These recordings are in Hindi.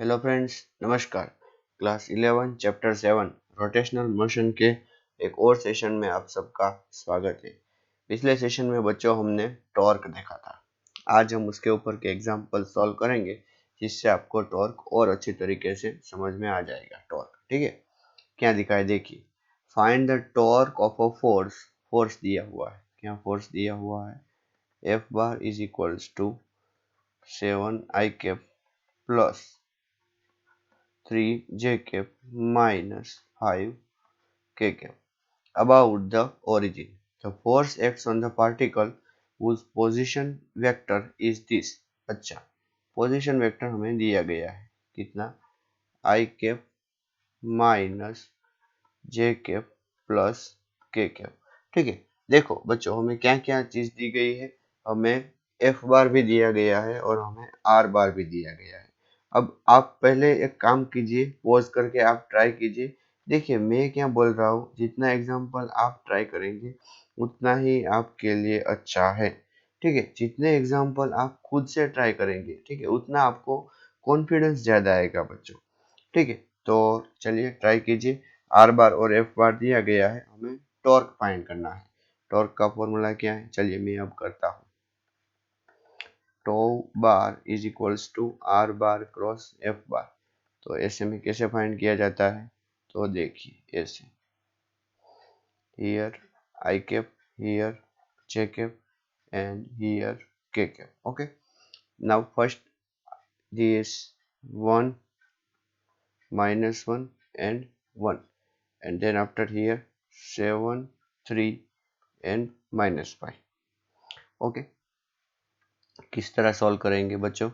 हेलो फ्रेंड्स, नमस्कार। क्लास 11 चैप्टर 7 रोटेशनल मोशन के एक और सेशन में आप सबका स्वागत है। पिछले सेशन में बच्चों हमने टॉर्क देखा था। आज हम उसके ऊपर के एग्जाम्पल सॉल्व करेंगे जिससे आपको टॉर्क और अच्छी तरीके से समझ में आ जाएगा। टॉर्क ठीक है, क्या दिखाई देखिए। Find the torque of a force. Force दिया हुआ है, क्या फोर्स दिया हुआ है। F bar is equals to 7 I cap plus 3 j cap minus 5 k cap. About the origin, the force acts on the particle whose position vector is this. अच्छा, पोजीशन वेक्टर हमें दिया गया है कितना, i cap minus j cap plus k cap. ठीक है, देखो बच्चों हमें क्या क्या चीज दी गई है। हमें f बार भी दिया गया है और हमें r बार भी दिया गया है। अब आप पहले एक काम कीजिए, पॉज करके आप ट्राई कीजिए। देखिए मैं क्या बोल रहा हूँ, जितना एग्जाम्पल आप ट्राई करेंगे उतना ही आपके लिए अच्छा है। ठीक है, जितने एग्जाम्पल आप खुद से ट्राई करेंगे, ठीक है, उतना आपको कॉन्फिडेंस ज्यादा आएगा बच्चों। ठीक है, तो चलिए ट्राई कीजिए। आर बार और एफ बार दिया गया है, हमें टॉर्क फाइंड करना है। टॉर्क का फॉर्मूला क्या है, चलिए मैं अब करता हूँ। Tau bar is equals to R bar cross F bar. तो ऐसे में कैसे फाइंड किया जाता है, तो देखिए ऐसे, here I cap, here J cap and here K cap. Okay, now first this 1 minus 1 and 1, and then after here 7 3 and minus 5। Okay, किस तरह सॉल्व करेंगे बच्चों,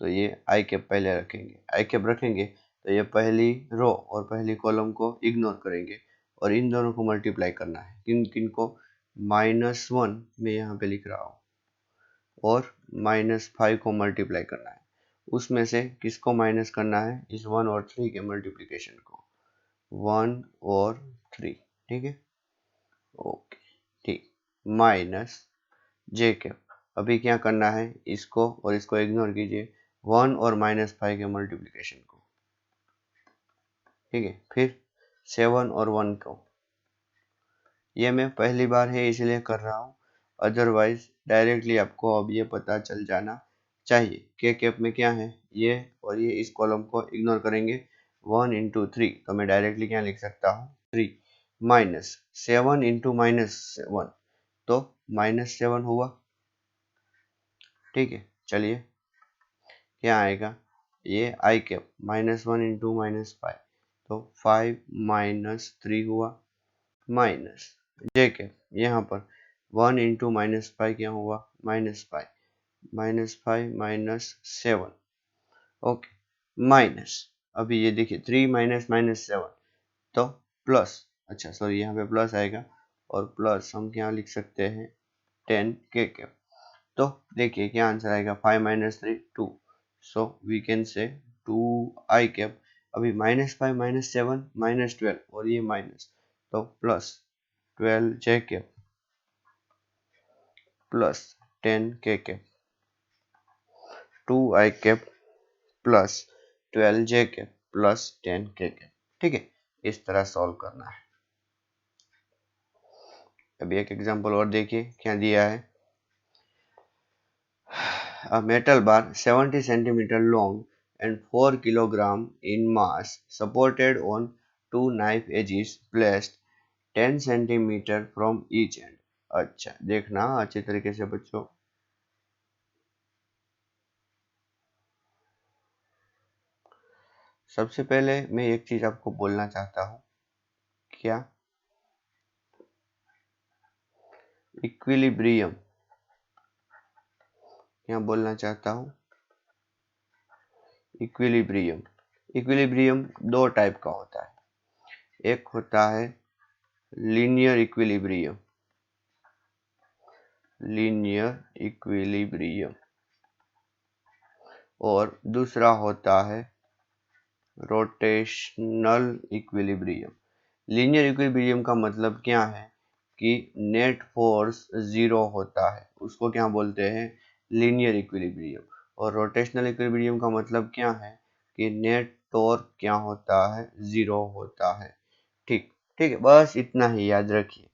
तो ये आई कैप पहले रखेंगे। आई कैप रखेंगे तो ये पहली रो और पहली कॉलम को इग्नोर करेंगे और इन दोनों को मल्टीप्लाई करना है। किन किन को, -1 मैं यहाँ पे लिख रहा हूँ और -5 को मल्टीप्लाई करना है। उसमें से किसको माइनस करना है, इस 1 और 3 के मल्टीप्लीकेशन को, 1 और 3। ठीक है, ओके ठीक, माइनस जे कैप। अभी क्या करना है, इसको और इसको इग्नोर कीजिए, 1 और -5 के मल्टीप्लिकेशन को। ठीक है, फिर 7 और 1 को। ये मैं पहली बार है इसलिए कर रहा हूँ, अदरवाइज डायरेक्टली आपको अब ये पता चल जाना चाहिए। के कैप में क्या है, ये और ये इस कॉलम को इग्नोर करेंगे। 1 इंटू 3, तो मैं डायरेक्टली क्या लिख सकता हूँ, 3 माइनस 7 इंटू -1, तो -7 हुआ। ठीक है, चलिए क्या आएगा, ये आई कैप -1 इंटू -5, तो 5 -3 हुआ, माइनस जे कैप यहाँ पर 1 इंटू -5 क्या हुआ, -5, -5 ओके, माइनस अभी ये देखिए 3 -7, तो प्लस, अच्छा सॉरी यहाँ पे प्लस आएगा और प्लस हम क्या लिख सकते हैं, 10 के कैप। तो देखिए क्या आंसर आएगा, 5 - 3 2, so we can say 2 I cap. अभी -5 -7 -12 और ये माइनस, तो प्लस 12 जे कैप प्लस 10 के कैप, 2 आई कैप प्लस 12 जे कैप प्लस 10 के कैप। ठीक है, इस तरह सॉल्व करना है। अभी एक एग्जांपल और देखिए क्या दिया है। A metal bar 70 centimeter long and 4 kilogram in mass supported on two knife edges placed 10 centimeter from each end। अच्छा देखना अच्छी तरीके से बच्चों, सबसे पहले मैं एक चीज आपको बोलना चाहता हूँ, क्या, इक्विलिब्रियम, क्या बोलना चाहता हूँ, इक्विलिब्रियम। इक्विलिब्रियम दो टाइप का होता है, एक होता है लीनियर इक्विलिब्रियम, लीनियर इक्विलिब्रियम, और दूसरा होता है रोटेशनल इक्विलिब्रियम। लीनियर इक्विलिब्रियम का मतलब क्या है कि नेट फोर्स जीरो होता है, उसको क्या बोलते हैं, लीनियर इक्विलिब्रियम। और रोटेशनल इक्विलिब्रियम का मतलब क्या है कि नेट टॉर्क क्या होता है, 0 होता है। ठीक ठीक है, बस इतना ही याद रखिए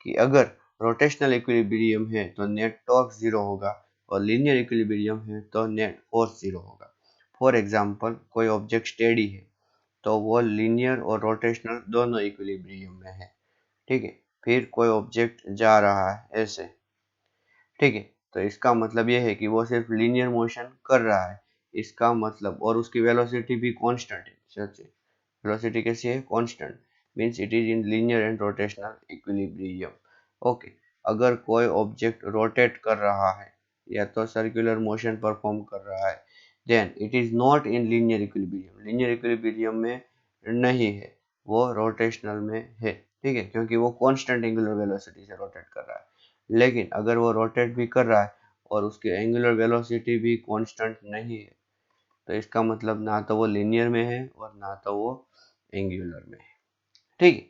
कि अगर रोटेशनल इक्विलिब्रियम है तो नेट टॉर्क 0 होगा और लीनियर इक्विलिब्रियम है तो नेट फोर्स 0 होगा। फॉर एग्जांपल, कोई ऑब्जेक्ट स्टेडी है तो वो लीनियर और रोटेशनल दोनों इक्विलिब्रियम में है। ठीक है, फिर कोई ऑब्जेक्ट जा रहा है ऐसे, ठीक है, तो इसका मतलब ये है कि वो सिर्फ लीनियर मोशन कर रहा है, इसका मतलब, और उसकी वेलोसिटी भी कांस्टेंट है। सोचिए, वेलोसिटी कैसी है, constant, means it is in linear and rotational equilibrium. Okay, अगर कोई ऑब्जेक्ट रोटेट कर रहा है या तो सर्कुलर मोशन परफॉर्म कर रहा है, then it is not in linear equilibrium, linear equilibrium में नहीं है, वो रोटेशनल में है। ठीक है, क्योंकि वो कांस्टेंट एंगुलर वेलोसिटी से रोटेट कर रहा है। लेकिन अगर वो रोटेट भी कर रहा है और उसकी एंगुलर वेलोसिटी भी कांस्टेंट नहीं है, तो इसका मतलब ना तो वो लीनियर में है और ना तो वो एंगुलर में है। ठीक है,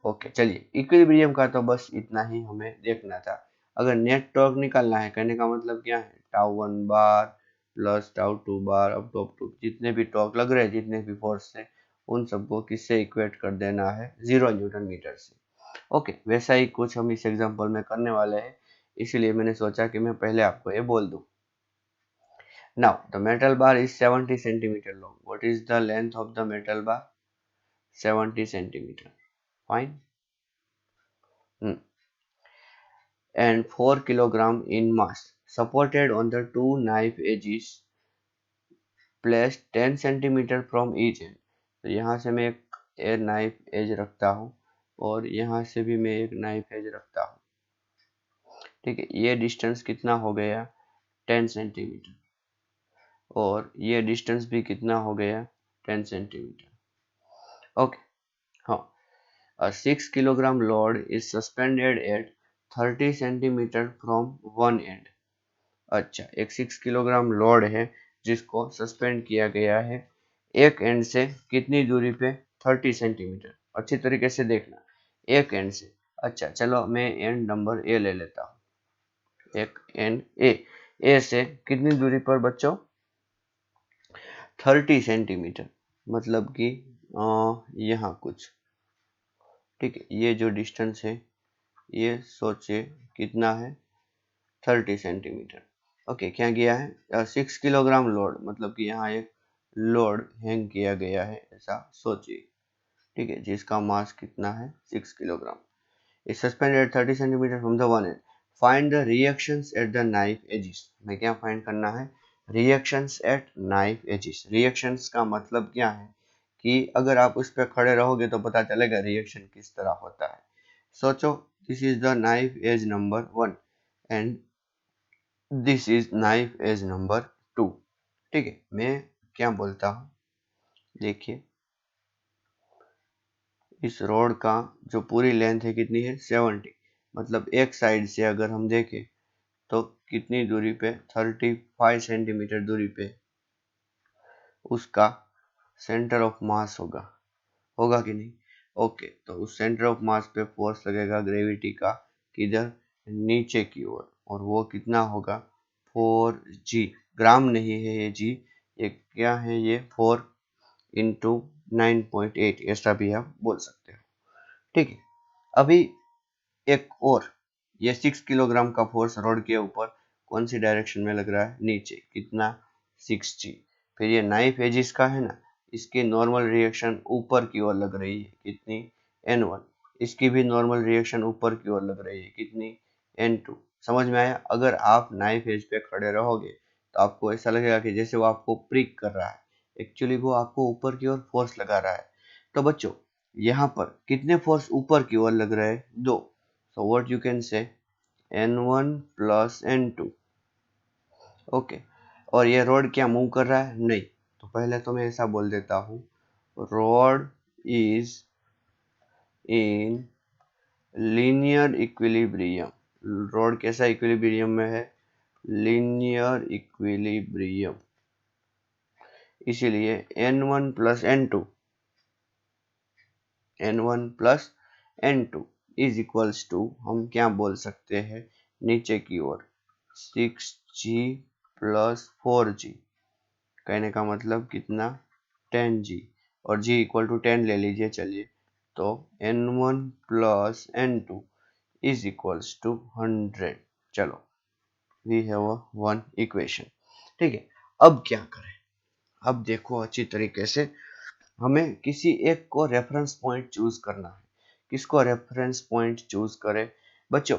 ओके, चलिए, इक्विलिब्रियम का तो बस इतना ही हमें देखना था। अगर नेट टॉर्क निकालना है, कहने का मतलब क्या है, tau 1 bar plus tau 2 bar up to जितने भी टॉर्क लग रहे हैं, जितने भी फोर्स है, उन सबको किससे इक्वेट कर देना है, 0 न्यूटन मीटर से। ओके, वैसा ही कुछ हम इस एग्जांपल में करने वाले हैं, इसलिए मैंने सोचा कि मैं पहले आपको ये बोल दूं। Now the metal bar is 70 centimetre long. What is the length of the metal bar? 70 centimetre, fine, and 4 kilogram in mass, supported on the two knife edges placed 10 centimeter from each end। तो यहाँ से मैं एक नाइफ एज रखता हूँ और यहाँ से भी मैं एक नाइफ एज रखता हूँ। ठीक है, ये डिस्टेंस कितना हो गया, 10 सेंटीमीटर, और ये डिस्टेंस भी कितना हो गया, 10 सेंटीमीटर। ओके, हाँ, a 6 kilogram load is suspended at 30 centimeter from one end। अच्छा, एक 6 किलोग्राम लोड है जिसको सस्पेंड किया गया है एक एंड से, कितनी दूरी पे, 30 सेंटीमीटर। अच्छी तरीके से देखना, एक एंड से। अच्छा, चलो मैं एंड नंबर ए ले लेता हूँ, एक एंड ए से कितनी दूरी पर बच्चों, 30 सेंटीमीटर, मतलब कि यहाँ कुछ। ठीक है, ये जो डिस्टेंस है ये सोचिए कितना है, 30 सेंटीमीटर। ओके, क्या किया है, 6 किलोग्राम लोड, मतलब कि यहाँ एक लोड हैंग किया गया है, ऐसा सोचिए। ठीक है, जिसका मास कितना है, 6 kilogram. Is suspended 30 centimetre from the one end. Find the reactions at the knife edges. हमें क्या फाइंड करना है, reactions at knife edges. Reactions का मतलब क्या है कि अगर आप उस पर खड़े रहोगे तो पता चलेगा रिएक्शन किस तरह होता है। सोचो, this is the knife edge number 1 and this is knife edge number 2। ठीक है, मैं क्या बोलता हूँ, देखिए, इस रोड का जो पूरी लेंथ है कितनी है, 70, मतलब एक साइड से अगर हम देखें तो कितनी दूरी पे, 35 सेंटीमीटर दूरी पे उसका सेंटर ऑफ मास होगा, होगा कि नहीं। ओके, तो उस सेंटर ऑफ मास पे फोर्स लगेगा ग्रेविटी का, किधर, नीचे की ओर, और वो कितना होगा, 4g। ग्राम नहीं है ये g, ये क्या है, ये 4 इंटू 9.8, ऐसा भी आप बोल सकते हो। ठीक है, अभी एक और, ये 6 किलोग्राम का फोर्स रोड के ऊपर कौन सी डायरेक्शन में लग रहा है, नीचे, कितना, 6g। फिर ये नाइफ एजिस का है ना, इसकी नॉर्मल रिएक्शन ऊपर की ओर लग रही है, कितनी, n1। इसकी भी नॉर्मल रिएक्शन ऊपर की ओर लग रही है, कितनी, n2। समझ में आया। अगर आप नाइफ एज पे खड़े रहोगे तो आपको ऐसा लगेगा कि जैसे वो आपको प्रिक कर रहा है, एक्चुअली वो आपको ऊपर की ओर फोर्स लगा रहा है। तो बच्चों, यहाँ पर कितने फोर्स ऊपर की ओर लग रहे हैं, 2। so what you can say, n1 plus n2। Okay, और ये रोड क्या मूव कर रहा है, नहीं, तो पहले तो मैं ऐसा बोल देता हूँ, road is in linear equilibrium. Road कैसा इक्विलिब्रियम में है, लीनियर इक्विलिब्रियम, इसीलिए n1 plus n2, n1 plus n2 is equals to, हम क्या बोल सकते हैं, नीचे की ओर 6g plus 4g, कहने का मतलब कितना, 10g और g इक्वल टू 10 ले लीजिए चलिए, तो n1 plus n2 is equals to 100। चलो we have a one equation. ठीक है, अब क्या करें? अब देखो अच्छी तरीके से, हमें किसी एक को रेफरेंस पॉइंट चूज करना है। किसको रेफरेंस पॉइंट चूज करें बच्चों?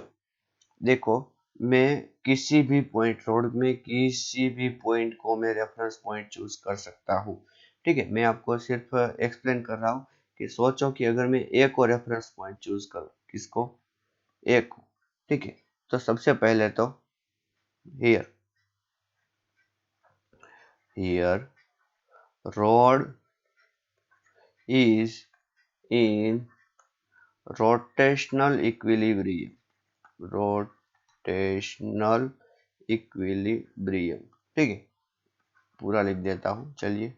देखो, मैं किसी भी पॉइंट, रोड में किसी भी पॉइंट को मैं रेफरेंस पॉइंट चूज कर सकता हूँ। ठीक है, मैं आपको सिर्फ एक्सप्लेन कर रहा हूँ कि सोचो कि अगर मैं ए को रेफरेंस पॉइंट चूज करूँ, किसको? ए को। ठीक है, तो सबसे पहले तो here here road is in rotational equilibrium. Rotational equilibrium. ठीक है, पूरा लिख देता हूं चलिए।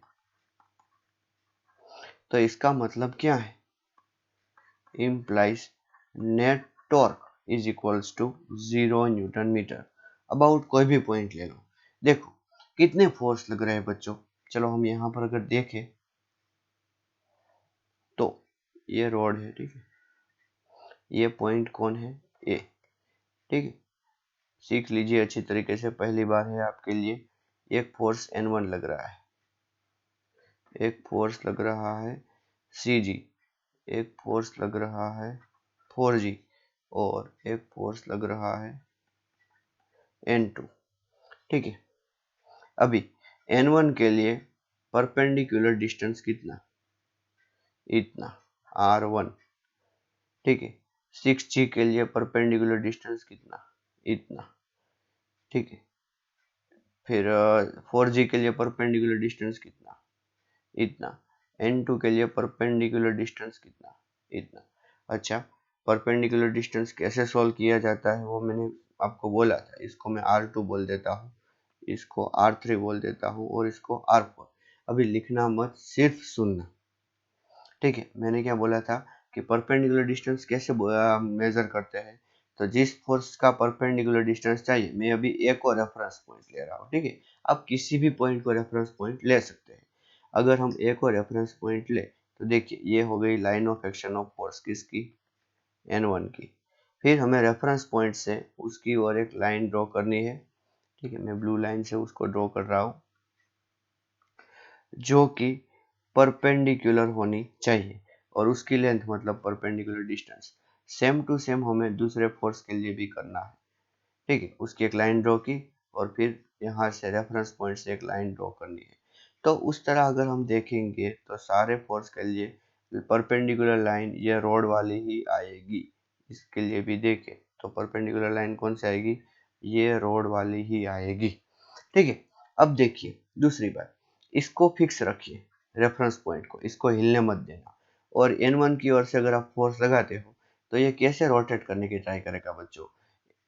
तो इसका मतलब क्या है? implies net torque is equals to 0 newton metre about. कोई भी पॉइंट ले लो, देखो कितने फोर्स लग रहे हैं बच्चों। चलो हम यहाँ पर अगर देखें तो ये रोड है, ठीक है, ये पॉइंट कौन है? ए। ठीक है, सीख लीजिए अच्छी तरीके से, पहली बार है आपके लिए। एक फोर्स N1 लग रहा है, एक फोर्स लग रहा है CG, एक फोर्स लग रहा है 4G और एक फोर्स लग रहा है N2। ठीक है, अभी N1 के लिए परपेंडिकुलर डिस्टेंस कितना? इतना, R1। ठीक है, 6G के लिए परपेंडिकुलर डिस्टेंस कितना? इतना। ठीक है, फिर 4G के लिए परपेंडिकुलर डिस्टेंस कितना? इतना। N2 के लिए परपेंडिकुलर डिस्टेंस कितना? इतना। अच्छा, परपेंडिकुलर डिस्टेंस कैसे सॉल्व किया जाता है वो मैंने आपको बोला था। इसको मैं R2 बोल देता हूँ, इसको R3 बोल देता हूँ और इसको R4। अभी लिखना मत, सिर्फ सुनना। ठीक है, मैंने क्या बोला था कि परपेंडिकुलर डिस्टेंस कैसे मेजर करते हैं? तो जिस फोर्स का परपेंडिकुलर डिस्टेंस चाहिए, मैं अभी ए को रेफरेंस पॉइंट ले रहा हूँ। ठीक है, आप किसी भी पॉइंट को रेफरेंस पॉइंट ले सकते हैं। अगर हम ए को रेफरेंस पॉइंट ले तो देखिए ये हो गई line of action of force, किसकी? N1 की। फिर हमें रेफरेंस पॉइंट से उसकी और एक लाइन ड्रॉ करनी है। ठीक है, मैं ब्लू लाइन से उसको ड्रॉ कर रहा हूँ, जो कि परपेंडिकुलर होनी चाहिए और उसकी लेंथ मतलब perpendicular distance same to same हमें दूसरे फोर्स के लिए भी करना है। ठीक है, उसकी एक लाइन ड्रॉ की और फिर यहाँ से रेफरेंस पॉइंट से एक लाइन ड्रॉ करनी है। तो उस तरह अगर हम देखेंगे तो सारे फोर्स के लिए परपेंडिकुलर लाइन ये रोड वाली ही आएगी। इसके लिए भी देखें तो परपेंडिकुलर लाइन कौन सी आएगी? ये रोड वाली ही आएगी। ठीक है, अब देखिए दूसरी बात, इसको फिक्स रखिए रेफरेंस पॉइंट को, इसको हिलने मत देना। और N1 की ओर से अगर आप फोर्स लगाते हो तो ये कैसे रोटेट करने की ट्राई करेगा बच्चों?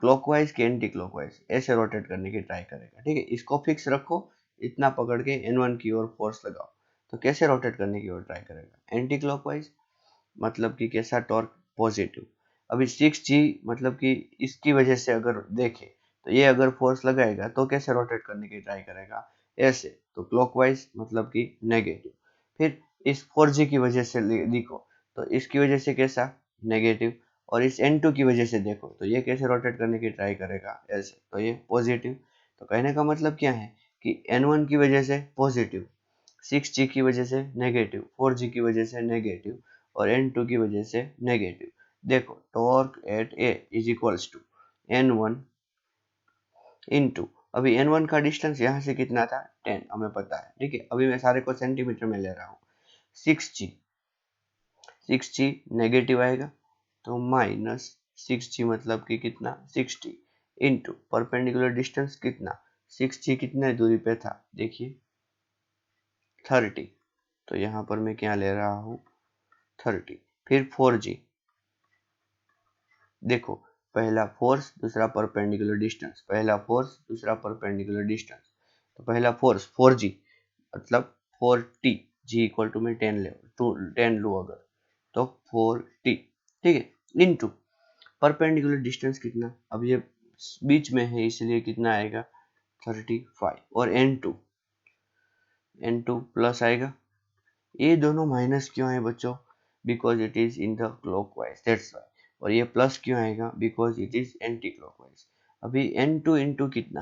क्लॉकवाइज के एंटी क्लॉकवाइज, ऐसे रोटेट करने की ट्राई करेगा। ठीक है, इसको फिक्स रखो, इतना पकड़ के N1 की ओर फोर्स लगाओ तो कैसे रोटेट करने की ओर ट्राई करेगा? एंटी क्लॉकवाइज, मतलब कि कैसा? Torque positive. अभी 6G मतलब कि इसकी वजह से अगर देखें तो ये अगर फोर्स लगाएगा तो कैसे रोटेट करने की ट्राई करेगा? ऐसे, तो क्लॉकवाइज मतलब कि नेगेटिव। फिर इस 4G की वजह से देखो तो इसकी वजह से कैसा? नेगेटिव। और इस N2 की वजह से देखो तो ये कैसे रोटेट करने की ट्राई करेगा? ऐसे, तो ये पॉजिटिव। तो कहने का मतलब क्या है कि N1 की वजह से पॉजिटिव, 6G की वजह से नेगेटिव, 4G की वजह से नेगेटिव और N2 की वजह से नेगेटिव। देखो, torque at A is equals to N1 into, अभी N1 का डिस्टेंस यहाँ से कितना था? 10, हमें पता है। ठीक है, अभी मैं सारे को सेंटीमीटर में ले रहा हूँ। 6G नेगेटिव आएगा तो माइनस 6G मतलब कि कितना? 60 इंटू परपेंडिकुलर डिस्टेंस कितना? 6G कितने दूरी पे था? देखिए 30, तो यहाँ पर मैं क्या ले रहा हूँ? 30। फिर 4G, देखो पहला फोर्स दूसरा परपेंडिकुलर डिस्टेंस, पहला फोर्स दूसरा परपेंडिकुलर डिस्टेंस, तो पहला फोर्स 4G मतलब 4T, G इक्वल टू में 10 ले, 10 लूँ अगर तो 4T। ठीक है, इनटू परपेंडिकुलर डिस्टेंस कितना? अब ये बीच में है इसलिए कितना आएगा? 35 और N2 प्लस आएगा ये दोनों माइनस क्यों है बच्चों? Because it is in the clockwise, that's why. और ये प्लस क्यों आएगा? Because it is anti clockwise. अभी n2 इंटू कितना,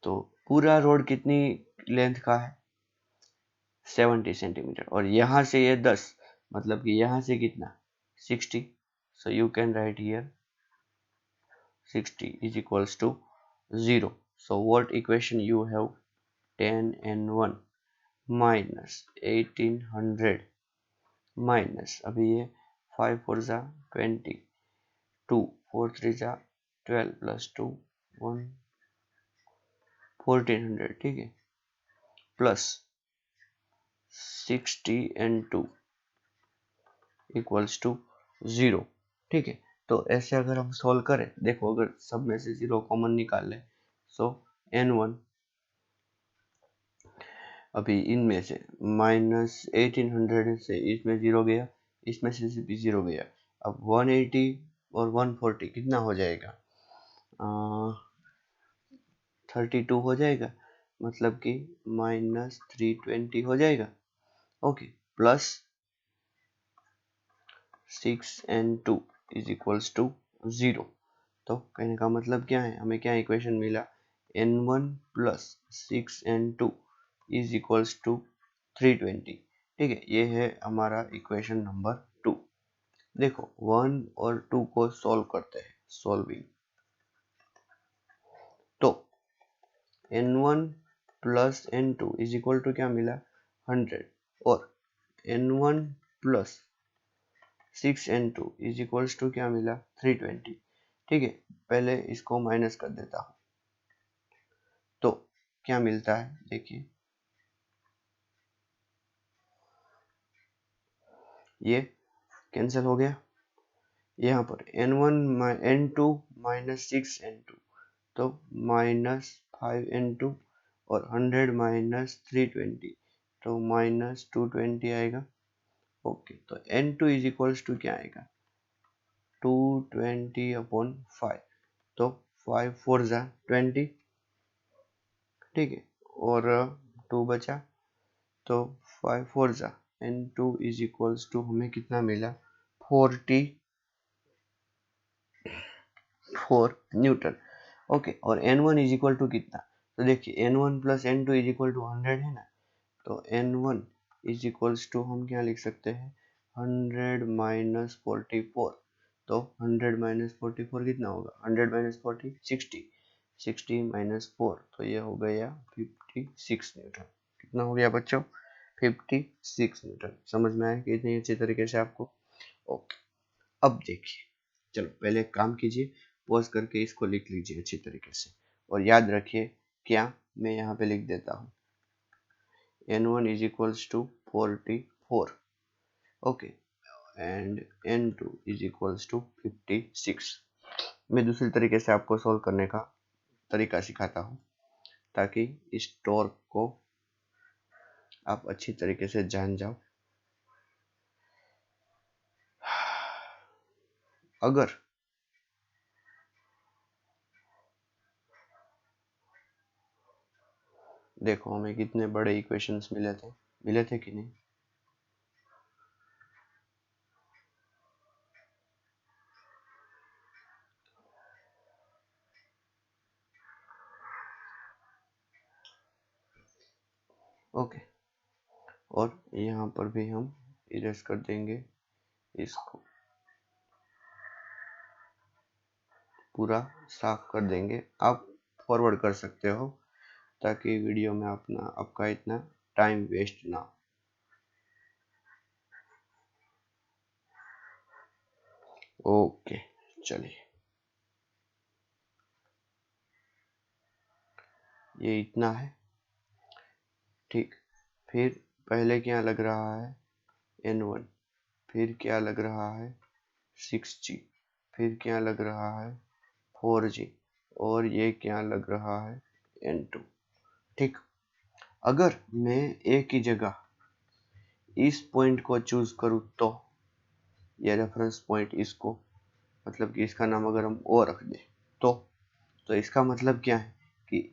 तो पूरा रोड कितनी लेंथ का है? 70 सेंटीमीटर। और यहाँ से ये 10, मतलब कि यहाँ से कितना? 60। So you can write here 60 is equals to 0. So what equation you have? 10n1 minus 1800 minus, अभी ये 5 4 जा 20, 2 4 3 जा 12 plus 2 1 1400, ठीक है, प्लस 60 and 2 इक्वल्स टू 0, ठीक है। तो ऐसे अगर हम सॉल्व करें, देखो अगर सब में से 0 कॉमन निकाल लें, सो n1 अभी इनमें से माइनस 1800 से इसमें 0 गया, इसमें से भी 0 गया। अब 180 और 140 कितना हो जाएगा? 32 हो जाएगा, मतलब कि माइनस 320 हो जाएगा। Okay, plus 6 and 2 is equals to 0। तो कहने का मतलब क्या है, हमें क्या इक्वेशन मिला? n1 plus 6 and 2 is equals to 320, ठीक है। ये है हमारा इक्वेशन नंबर 2। देखो 1 और 2 को सॉल्व करते हैं, सॉल्विंग। तो n1 plus n2 is equal to क्या मिला? 100। और n1 plus 6 n2 is equals to क्या मिला? 320, ठीक है। पहले इसको माइनस कर देता हूँ, तो क्या मिलता है देखिए, ये कैंसिल हो गया। यहाँ पर n2 माइनस 6n2, तो माइनस 5n2, और 100 माइनस 320, तो माइनस 220 आएगा। ओके, तो n2 इज इक्वल्स टू क्या आएगा? 220 अपॉन 5, तो 5 4 जा 20, ठीक है, और 2 बचा, तो 5 4 जा n2 इज इक्वल्स टू हमें कितना मिला? 44 न्यूटन। ओके, और n1 इज इक्वल टू कितना? तो देखिए n1 plus n2 is equal to 100 है ना, तो n1 इज इक्वल्स टू हम क्या लिख सकते हैं? 100 माइनस 44। तो 100 माइनस 44 कितना होगा? 100 माइनस 40 60, 60 माइनस 4, तो ये हो गया 56 न्यूटन। कितना हो गया बच्चों? 56 न्यूटन। समझ में आया कि इतनी अच्छी तरीके से आपको? ओके, अब देखिए, चलो पहले एक काम कीजिए, पॉज करके इसको लिख लीजिए अच्छी तरीके से, और याद रखिए क्या, मैं यहाँ पे लिख देता हूँ n1 is equals to 44, okay, and n2 is equals to 56। मैं दूसरी तरीके से आपको सॉल्व करने का तरीका सिखाता हूँ, ताकि इस टॉर्क को आप अच्छी तरीके से जान जाओ। अगर देखो हमें कितने बड़े इक्वेशंस मिले थे कि नहीं? ओके, और यहाँ पर भी हम इरेज कर देंगे इसको, पूरा साफ कर देंगे। आप फॉरवर्ड कर सकते हो, ताकि वीडियो में आपका इतना टाइम वेस्ट ना हो। ओके, चलिए, ये इतना है, ठीक। फिर पहले क्या लग रहा है? n1, फिर क्या लग रहा है? 6g, फिर क्या लग रहा है? 4g, और ये क्या लग रहा है? n2, ठीक। अगर मैं a की जगह इस पॉइंट को चूज करूँ, तो ये रेफरेंस पॉइंट, इसको मतलब कि इसका नाम अगर हम o रख दें, तो इसका मतलब क्या है कि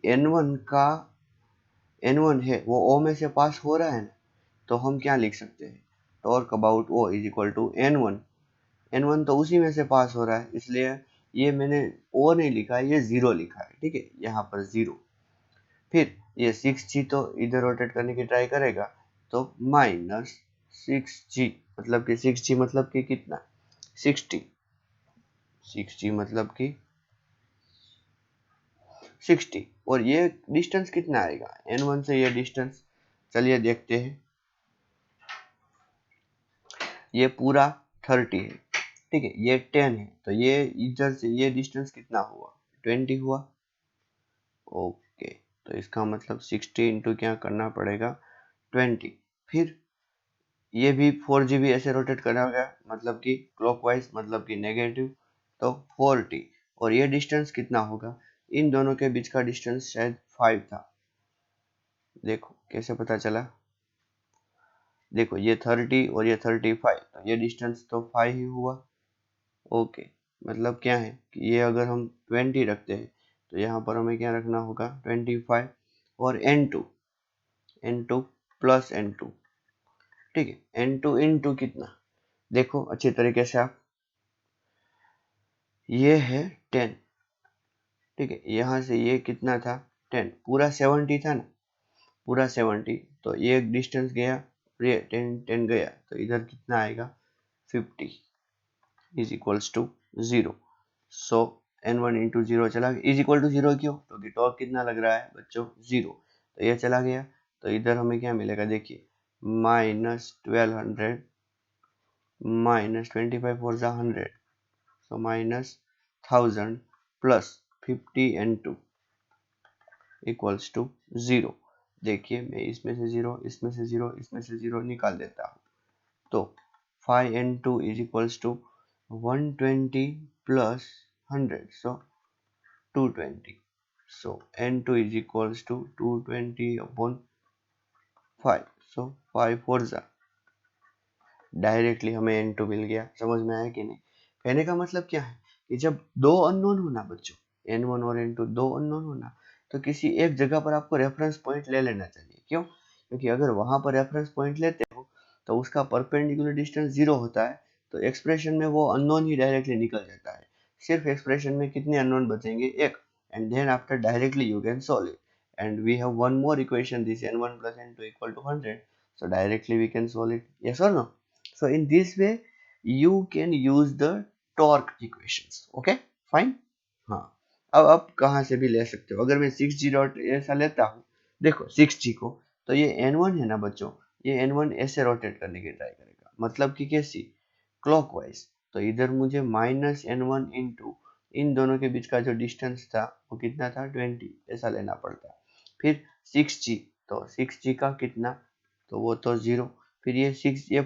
n1 है वो o में से पास हो रहा है ना, तो हम क्या लिख सकते हैं, torque about O is equal to N1। N1 तो उसी में से पास हो रहा है, इसलिए ये मैंने ओ नहीं लिखा है, ये 0 लिखा है, ठीक है, यहाँ पर 0। फिर ये 6G तो इधर रोटेट करने की ट्राई करेगा, तो -6G, मतलब कि 6G मतलब कि कितना, 60, 6G मतलब कि 60, और ये डिस्टेंस कितना आएगा N1 से, ये डिस्टेंस चलिए देखते हैं। ये पूरा 30 है, ठीक है, ये 10 है, तो ये इधर से ये डिस्टेंस कितना हुआ, 20 हुआ। ओके, तो इसका मतलब 60 इंटू क्या करना पड़ेगा, 20। फिर ये भी 4GB ऐसे रोटेट करना होगा, मतलब कि क्लॉकवाइज, मतलब कि नेगेटिव, तो 40। और ये डिस्टेंस कितना होगा, इन दोनों के बीच का डिस्टेंस शायद 5 था। देखो कैसे पता चला, देखो ये 30 और ये 35, तो ये डिस्टेंस तो 5 ही हुआ। ओके, मतलब क्या है कि ये अगर हम 20 रखते हैं, तो यहाँ पर हमें क्या रखना होगा, 25, और N2 प्लस N2, ठीक है, N2 इंटू कितना, देखो अच्छी तरीके से आप, ये है 10, ठीक है, यहाँ से ये कितना था, 10, पूरा 70 था ना, पूरा 70, तो ये डिस्टेंस गया, ये 10 गया, तो इधर कितना आएगा, 50 is equals to 0। So N1 into 0 चला गया, इज इक्वल टू 0 क्यों, क्योंकि टॉर्क कितना लग रहा है बच्चों, 0, तो ये चला गया, तो इधर हमें क्या मिलेगा, देखिए -1200 माइनस 25 फोर जा 100, सो -1000 प्लस 50N2 इक्वल्स टू 0। देखिए मैं इसमें से 0, इसमें से 0, इसमें से 0 निकाल देता हूँ, तो 5N2 is equals to 120 plus 100, so 220, so N2 is equals to 220 upon 5, so 5 4 जा, डायरेक्टली हमें N2 मिल गया। समझ में आया कि नहीं, कहने का मतलब क्या है कि जब दो अननोन होना बच्चों, N1 और N2 दो अननोन होना, तो किसी एक जगह पर आपको रेफरेंस पॉइंट ले लेना चाहिए। क्यों, क्योंकि अगर वहां पर रेफरेंस पॉइंट लेते हो तो उसका परपेंडिकुलर डिस्टेंस 0 होता है, तो एक्सप्रेशन में वो अननोन ही डायरेक्टली निकल जाता है। सिर्फ एक्सप्रेशन में कितने अननोन बचेंगे, एक, and then after directly you can solve it, and we have one more equation, this N1 plus N2 equal to 100, so directly we can solve it, yes or no. So in this way you can use the torque equations, okay fine। हाँ, अब आप कहाँ से भी ले सकते हो, अगर मैं 6G डॉट ऐसा लेता हूँ, देखो 6G को, तो ये N1 है ना बच्चों, ये N1 ऐसे रोटेट करने की ट्राई करेगा, मतलब कि कैसी, क्लॉकवाइज, तो इधर मुझे -N1 इंटू इन दोनों के बीच का जो डिस्टेंस था वो कितना था, 20, ऐसा लेना पड़ता। फिर 6G, तो 6G का कितना, तो वो तो 0, फिर ये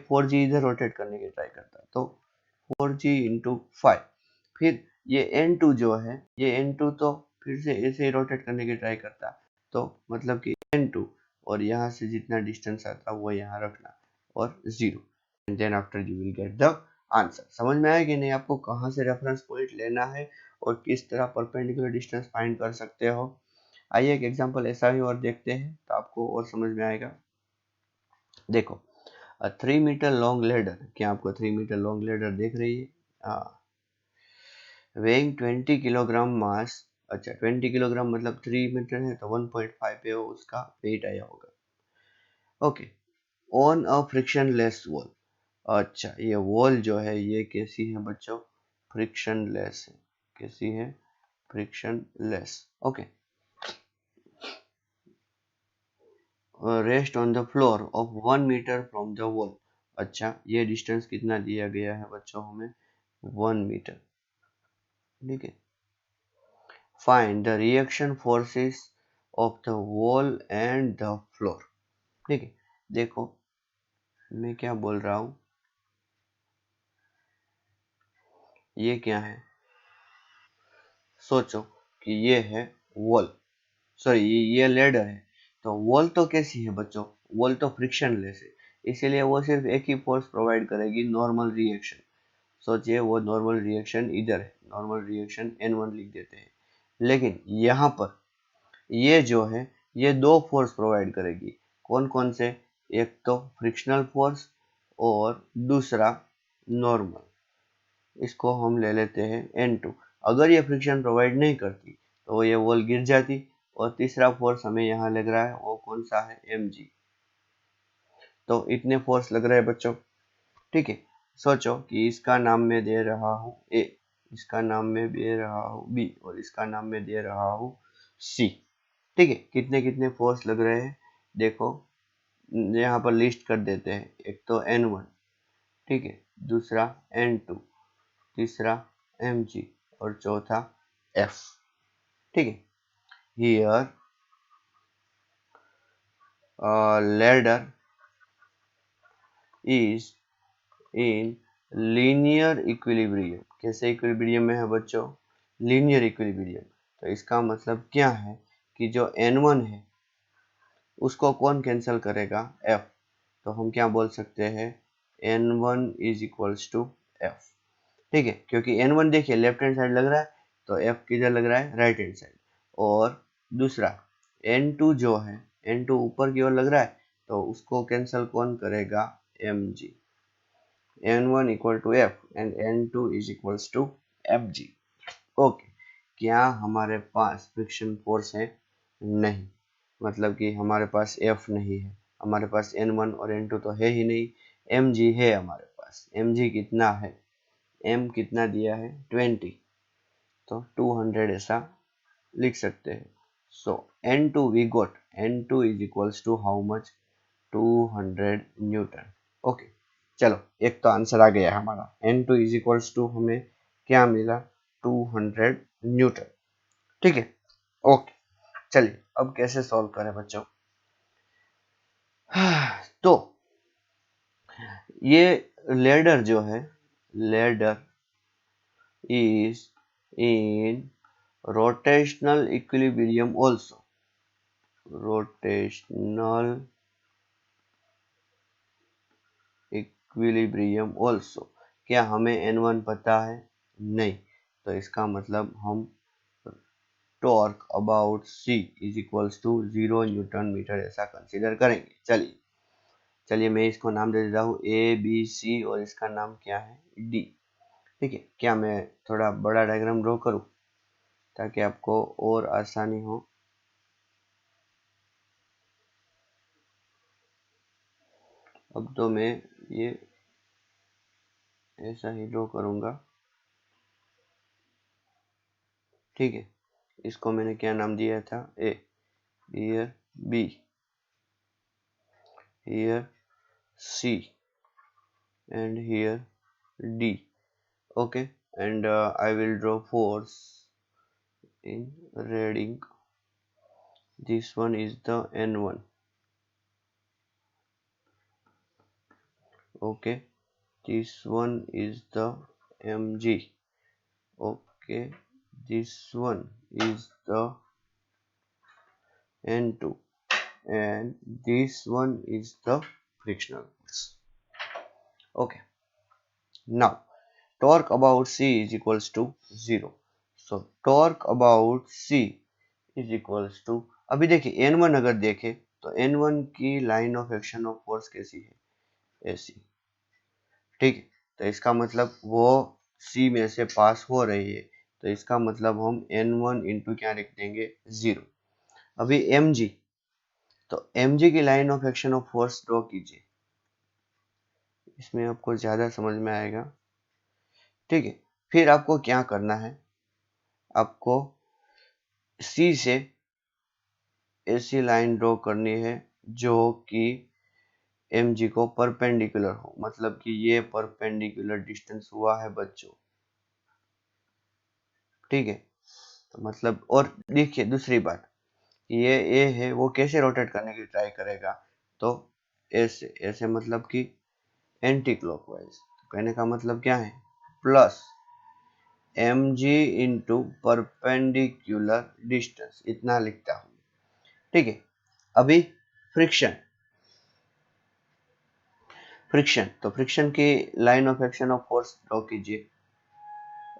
4G इधर रोटेट करने की ट्राई करता, तो 4G इंटू 5, फिर ये N2 जो है, ये N2 तो फिर से ऐसे ही रोटेट करने की ट्राई करता, तो मतलब कि N2, और यहाँ से जितना डिस्टेंस आता वो यहाँ रखना, और 0, and then after you will get the answer. समझ में आया कि नहीं, आपको कहाँ से रेफरेंस पॉइंट लेना है और किस तरह परपेंडिकुलर डिस्टेंस फाइंड कर सकते हो। आइए एक एग्जांपल ऐसा ही और देखते हैं, तो आपको और समझ में आएगा। देखो, 3 मीटर लॉन्ग लेडर, क्या आपको 3 मीटर लॉन्ग लेडर देख रही है, हाँ, वेइंग 20 किलोग्राम मास, अच्छा 20 किलोग्राम मतलब 3 मीटर है, तो 1.5 पे उसका वेट आया होगा। Okay, on a frictionless wall, अच्छा ये वॉल जो है ये कैसी है बच्चों, फ्रिक्शनलेस है, कैसी है, frictionless, okay, rest on the floor of 1 metre from the wall, अच्छा ये डिस्टेंस कितना दिया गया है बच्चों हमें, 1 मीटर, ठीक है। Find the reaction forces of the wall and the floor, ठीक है। देखो मैं क्या बोल रहा हूँ, ये क्या है, सोचो कि ये है वॉल, सॉरी ये लेडर है, तो वॉल तो कैसी है बच्चों, वॉल तो फ्रिक्शनलेस है, इसीलिए वो सिर्फ एक ही फोर्स प्रोवाइड करेगी, नॉर्मल रिएक्शन। सोचिए वो नॉर्मल रिएक्शन इधर है, नॉर्मल रिएक्शन N1 लिख देते हैं, लेकिन यहाँ पर ये जो है ये दो फोर्स प्रोवाइड करेगी, कौन कौन से, एक तो फ्रिक्शनल फोर्स और दूसरा नॉर्मल। इसको हम ले लेते हैं N2। अगर ये फ्रिक्शन प्रोवाइड नहीं करती तो ये वॉल गिर जाती। और तीसरा फोर्स हमें यहाँ लग रहा है, वो कौन सा है, mg। तो इतने फोर्स लग रहे हैं बच्चों, ठीक है। सोचो कि इसका नाम मैं दे रहा हूँ A, इसका नाम मैं दे रहा हूँ B और इसका नाम मैं दे रहा हूँ C, ठीक है। कितने कितने फोर्स लग रहे हैं देखो, यहाँ पर लिस्ट कर देते हैं। एक तो N1, ठीक है, दूसरा N2, तीसरा mg और चौथा F, ठीक है। Here ladder is in linear equilibrium. कैसे इक्विलिब्रियम में है बच्चों, लीनियर इक्विलिब्रियम। तो इसका मतलब क्या है कि जो N1 है उसको कौन कैंसिल करेगा, F। तो हम क्या बोल सकते हैं, N1 is equals to F, ठीक है। क्योंकि N1 देखिए लेफ्ट हैंड साइड लग रहा है, तो F किधर लग रहा है, राइट हैंड साइड। और दूसरा N2 जो है, N2 ऊपर की ओर लग रहा है, तो उसको कैंसिल कौन करेगा, mg। N1 equal to F and N2 is equals to mg। Okay, क्या हमारे पास फ्रिक्शन फोर्स है, नहीं, मतलब कि हमारे पास F नहीं है, हमारे पास N1 और N2 तो है ही नहीं, mg है हमारे पास। mg कितना है, m कितना दिया है 20, तो 200 ऐसा लिख सकते हैं। सो N2 we got, N2 is equals to how much, 200 Newton. Okay, चलो एक तो आंसर आ गया हमारा। N2 इज इक्वल्स टू हमें क्या मिला, 200 न्यूटन, ठीक है। ओके, चलिए अब कैसे सॉल्व करें बच्चों। तो ये लेडर जो है, ladder is in rotational equilibrium also, rotational equilibrium also. क्या हमें N1 पता है, नहीं, तो इसका मतलब हम torque about C is equals to 0 newton metre ऐसा कंसीडर करेंगे। चलिए चलिए मैं इसको नाम दे देता हूँ ABC और इसका नाम क्या है, D, ठीक है। क्या मैं थोड़ा बड़ा डायग्राम ड्रॉ करूँ ताकि आपको और आसानी हो। अब तो मैं ये ऐसा ही ड्रॉ करूँगा, ठीक है। इसको मैंने क्या नाम दिया था, A, here B, here C and here D, okay, and I will draw force in red ink. This one is the N1, okay, this one is the mg, okay, this one is the N2 and this one is the frictional force, okay। Now torque about C is equals to 0, so torque about C is equals to, अभी देखिए N1 अगर देखें तो N1 की line of action of force कैसी है, ऐसी, ठीक है। तो इसका मतलब वो C में से पास हो रही है, तो इसका मतलब हम N1 इंटू क्या लिख देंगे, 0। अभी mg, तो mg की line of action of force draw कीजिए, इसमें आपको ज्यादा समझ में आएगा, ठीक है। फिर आपको क्या करना है, आपको C से ऐसी लाइन ड्रॉ करनी है जो कि mg को परपेंडिकुलर हो, मतलब कि ये परपेंडिकुलर डिस्टेंस हुआ है बच्चों, ठीक है। तो मतलब, और देखिए दूसरी बात, ये ए है वो कैसे रोटेट करने की ट्राई करेगा, तो ऐसे ऐसे, मतलब कि एंटी क्लॉकवाइज। तो कहने का मतलब क्या है, plus mg into perpendicular distance, इतना लिखता हूँ, ठीक है। अभी फ्रिक्शन, फ्रिक्शन, तो फ्रिक्शन की line of action of force draw कीजिए,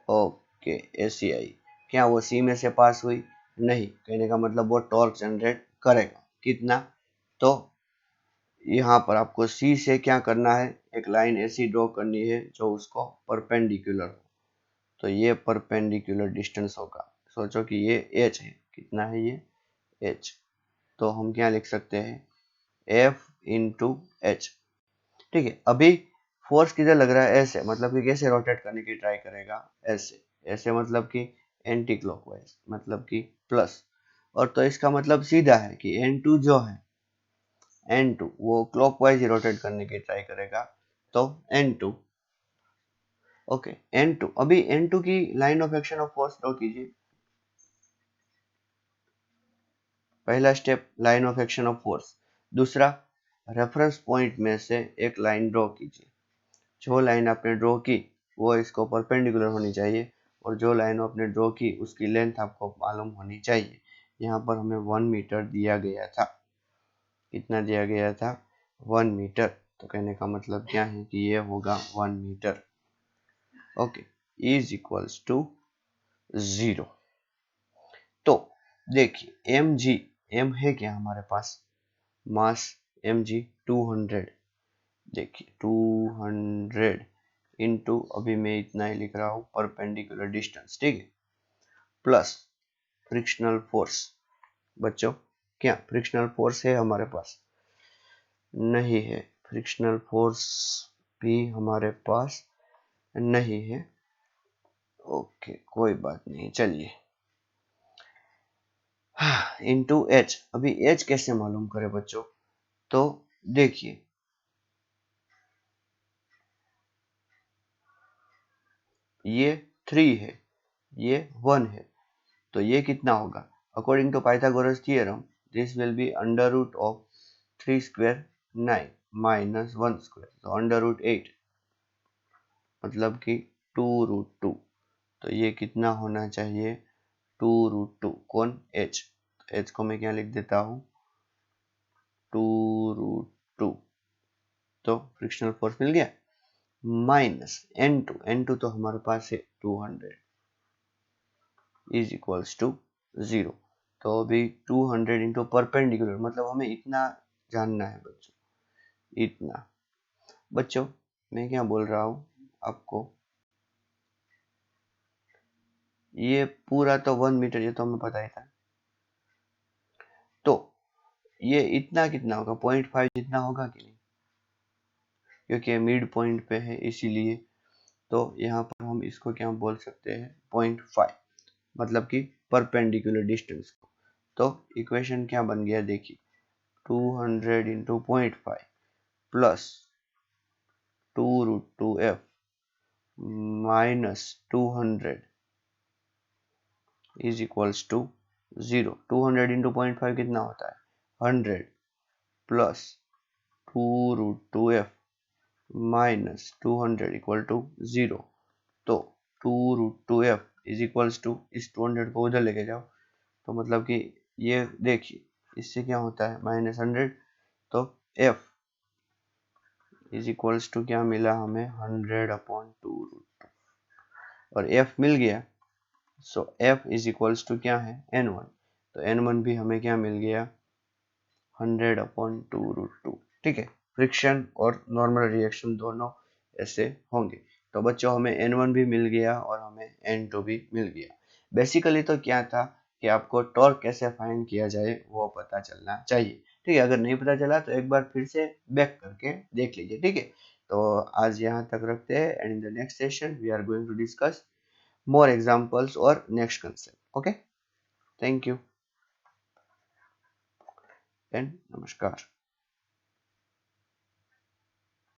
ओके, ऐसी आई। क्या वो सी में से पास हुई, नहीं, कहने का मतलब वो टॉर्क जनरेट करेगा, कितना, तो यहाँ पर आपको सी से क्या करना है, एक लाइन ऐसी ड्रॉ करनी है जो उसको परपेंडिकुलर हो। तो ये परपेंडिकुलर डिस्टेंस होगा। सोचो कि ये h है, कितना है ये h, तो हम क्या लिख सकते हैं F इंटू एच। ठीक है, अभी फोर्स किधर लग रहा है, ऐसे, मतलब कि कैसे रोटेट करने की ट्राई करेगा, ऐसे ऐसे, मतलब कि एंटी क्लॉकवाइज, मतलब कि प्लस। और तो इसका मतलब सीधा है कि N2 जो है, N2 वो क्लॉकवाइज ही रोटेट करने की ट्राई करेगा, तो N2। ओके, N2, अभी N2 की line of action of force draw कीजिए। पहला step line of action of force. दूसरा, रेफरेंस पॉइंट में से एक लाइन ड्रॉ कीजिए। जो लाइन आपने ड्रॉ की वो इसको परपेंडिकुलर होनी चाहिए, और जो लाइन आपने ड्रॉ की उसकी लेंथ आपको मालूम होनी चाहिए। यहाँ पर हमें 1 मीटर दिया गया था। कितना दिया गया था, 1 मीटर। तो कहने का मतलब क्या है कि ये होगा 1 metre. Okay, is equals to 0। तो देखिए एम जी, एम है क्या हमारे पास, मास एम जी 200। देखिए 200 इंटू, अभी मैं इतना ही लिख रहा हूँ, परपेंडिकुलर डिस्टेंस, ठीक है, प्लस फ्रिक्शनल फोर्स। बच्चों, क्या फ्रिक्शनल फोर्स है हमारे पास, नहीं है, फ्रिक्शनल फोर्स भी हमारे पास नहीं है। ओके, कोई बात नहीं, चलिए। इंटू एच, अभी एच कैसे मालूम करें बच्चों, तो देखिए ये 3 है, ये 1 है, तो ये कितना होगा, according to Pythagoras theorem this will be under root of 3 square 9 minus 1 square, तो अंडर रूट 8, मतलब कि 2 रूट 2। तो ये कितना होना चाहिए, 2 रूट 2, कौन, एच। एच को मैं क्या लिख देता हूँ, 2 रूट 2। तो फ्रिक्शनल फोर्स मिल गया, माइनस N2, N2 तो हमारे पास है 200, इज इक्वल्स टू 0। तो अभी 200 इंटू परपेंडिकुलर, मतलब हमें इतना जानना है बच्चों, इतना। बच्चों मैं क्या बोल रहा हूँ आपको, ये पूरा तो 1 मीटर, ये तो हमें पता ही था। तो ये इतना कितना होगा, 0.5 जितना होगा कि नहीं, क्योंकि मिड पॉइंट पे है इसीलिए। तो यहाँ पर हम इसको क्या बोल सकते हैं, 0.5, मतलब कि परपेंडिकुलर डिस्टेंस को। तो इक्वेशन क्या बन गया, देखिए 200 into 0.5 plus 2 root 2f minus 200 is equals to 0। 200 into 0.5 कितना होता है, 100 plus 2 root 2f minus 200 equal to 0। तो 2 root 2f is equals to, इस 200 को उधर लेके जाओ, तो मतलब कि ये देखिए इससे क्या होता है, माइनस 100। तो f इज इक्वल्स टू क्या मिला हमें, 100 अपॉन 2 रूट, और f मिल गया। सो f इज इक्वल्स टू क्या है, n1। तो n1 भी हमें क्या मिल गया, 100 अपॉन 2 रूट 2। ठीक है, फ्रिक्शन और नॉर्मल रिएक्शन दोनों ऐसे होंगे। तो बच्चों हमें n1 भी मिल गया और हमें n2 भी मिल गया। बेसिकली तो क्या था कि आपको टॉर्क कैसे फाइंड किया जाए वो पता चलना चाहिए। ठीक है, अगर नहीं पता चला तो एक बार फिर से बैक करके देख लीजिए। ठीक है, तो आज यहाँ तक रखते हैं, and in the next session we are going to discuss more examples or next concept. Okay, thank you and namaskar.